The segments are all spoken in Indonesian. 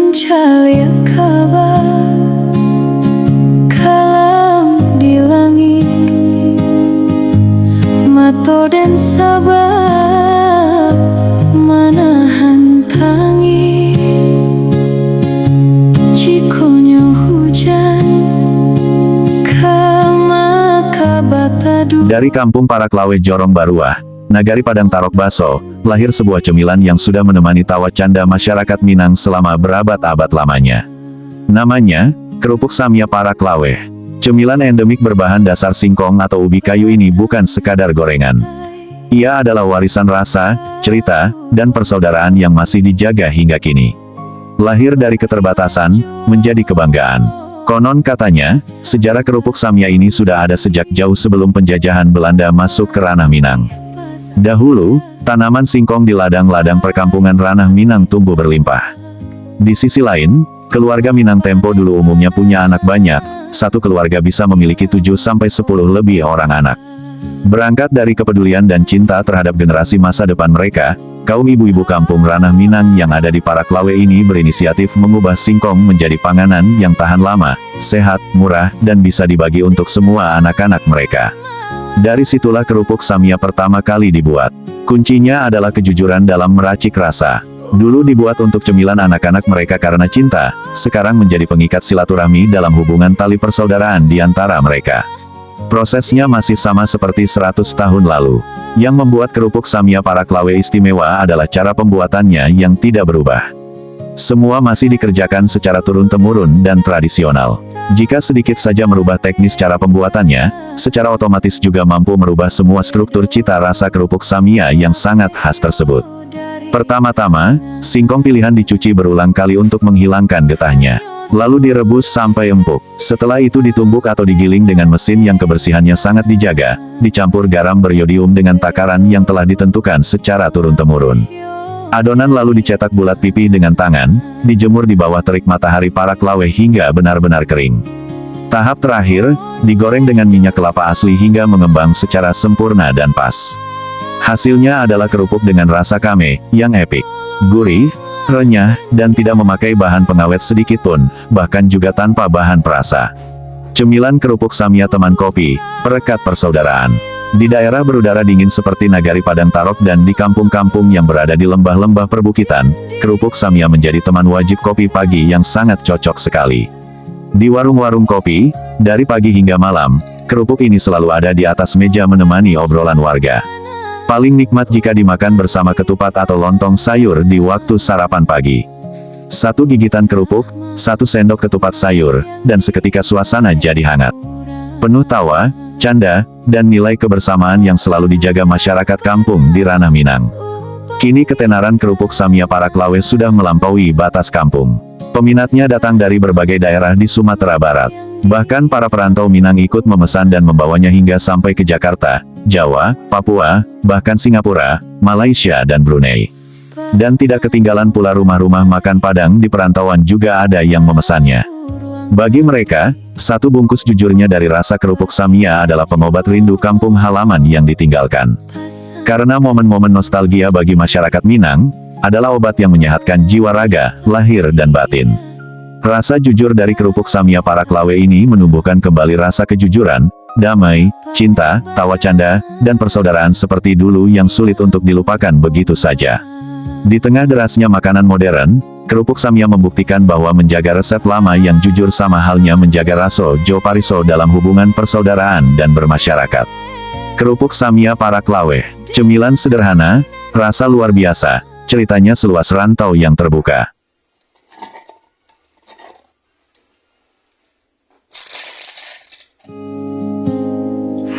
Mencari kabar kalam di langit, mato dan sabar manahan tangi. Jikonya hujan kama kabatadu. Dari kampung Paraklawe Jorong Baruah, Nagari Padang Tarok Baso, lahir sebuah cemilan yang sudah menemani tawa canda masyarakat Minang selama berabad-abad lamanya. Namanya, kerupuk Samya Paraklawe. Cemilan endemik berbahan dasar singkong atau ubi kayu ini bukan sekadar gorengan. Ia adalah warisan rasa, cerita, dan persaudaraan yang masih dijaga hingga kini. Lahir dari keterbatasan, menjadi kebanggaan. Konon katanya, sejarah kerupuk Samya ini sudah ada sejak jauh sebelum penjajahan Belanda masuk ke ranah Minang. Dahulu, tanaman singkong di ladang-ladang perkampungan ranah Minang tumbuh berlimpah. Di sisi lain, keluarga Minang Tempo dulu umumnya punya anak banyak, satu keluarga bisa memiliki 7-10 lebih orang anak. Berangkat dari kepedulian dan cinta terhadap generasi masa depan mereka, kaum ibu-ibu kampung ranah Minang yang ada di Paraklawe ini berinisiatif mengubah singkong menjadi panganan yang tahan lama, sehat, murah, dan bisa dibagi untuk semua anak-anak mereka. Dari situlah kerupuk Samya pertama kali dibuat. Kuncinya adalah kejujuran dalam meracik rasa. Dulu dibuat untuk cemilan anak-anak mereka karena cinta, sekarang menjadi pengikat silaturahmi dalam hubungan tali persaudaraan di antara mereka. Prosesnya masih sama seperti 100 tahun lalu. Yang membuat kerupuk Samya Paraklawe istimewa adalah cara pembuatannya yang tidak berubah. Semua masih dikerjakan secara turun-temurun dan tradisional. Jika sedikit saja merubah teknis cara pembuatannya, secara otomatis juga mampu merubah semua struktur cita rasa kerupuk Samya yang sangat khas tersebut. Pertama-tama, singkong pilihan dicuci berulang kali untuk menghilangkan getahnya. Lalu direbus sampai empuk. Setelah itu ditumbuk atau digiling dengan mesin yang kebersihannya sangat dijaga, dicampur garam beriodium dengan takaran yang telah ditentukan secara turun-temurun. Adonan lalu dicetak bulat pipih dengan tangan, dijemur di bawah terik matahari Paraklawe hingga benar-benar kering. Tahap terakhir, digoreng dengan minyak kelapa asli hingga mengembang secara sempurna dan pas. Hasilnya adalah kerupuk dengan rasa kame, yang epik, gurih, renyah, dan tidak memakai bahan pengawet sedikit pun, bahkan juga tanpa bahan perasa. Cemilan kerupuk Samya teman kopi, perekat persaudaraan. Di daerah berudara dingin seperti Nagari Padang Tarok dan di kampung-kampung yang berada di lembah-lembah perbukitan, kerupuk Samya menjadi teman wajib kopi pagi yang sangat cocok sekali. Di warung-warung kopi, dari pagi hingga malam, kerupuk ini selalu ada di atas meja menemani obrolan warga. Paling nikmat jika dimakan bersama ketupat atau lontong sayur di waktu sarapan pagi. Satu gigitan kerupuk, satu sendok ketupat sayur, dan seketika suasana jadi hangat. Penuh tawa, canda, dan nilai kebersamaan yang selalu dijaga masyarakat kampung di ranah Minang. Kini ketenaran kerupuk Samya Paraklawe sudah melampaui batas kampung. Peminatnya datang dari berbagai daerah di Sumatera Barat. Bahkan para perantau Minang ikut memesan dan membawanya hingga sampai ke Jakarta, Jawa, Papua, bahkan Singapura, Malaysia dan Brunei. Dan tidak ketinggalan pula rumah-rumah makan Padang di perantauan juga ada yang memesannya. Bagi mereka, satu bungkus jujurnya dari rasa kerupuk Samya adalah pengobat rindu kampung halaman yang ditinggalkan. Karena momen-momen nostalgia bagi masyarakat Minang, adalah obat yang menyehatkan jiwa raga, lahir dan batin. Rasa jujur dari kerupuk Samya Paraklawe ini menumbuhkan kembali rasa kejujuran, damai, cinta, tawa canda, dan persaudaraan seperti dulu yang sulit untuk dilupakan begitu saja. Di tengah derasnya makanan modern, kerupuk Samya membuktikan bahwa menjaga resep lama yang jujur sama halnya menjaga raso jo pariso dalam hubungan persaudaraan dan bermasyarakat. Kerupuk Samya Paraklawe, cemilan sederhana, rasa luar biasa, ceritanya seluas rantau yang terbuka.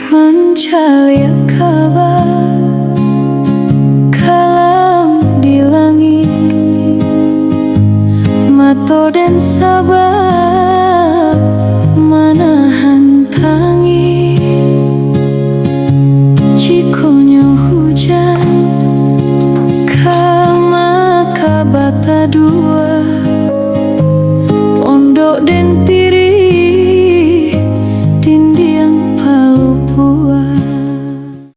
Mencari kabar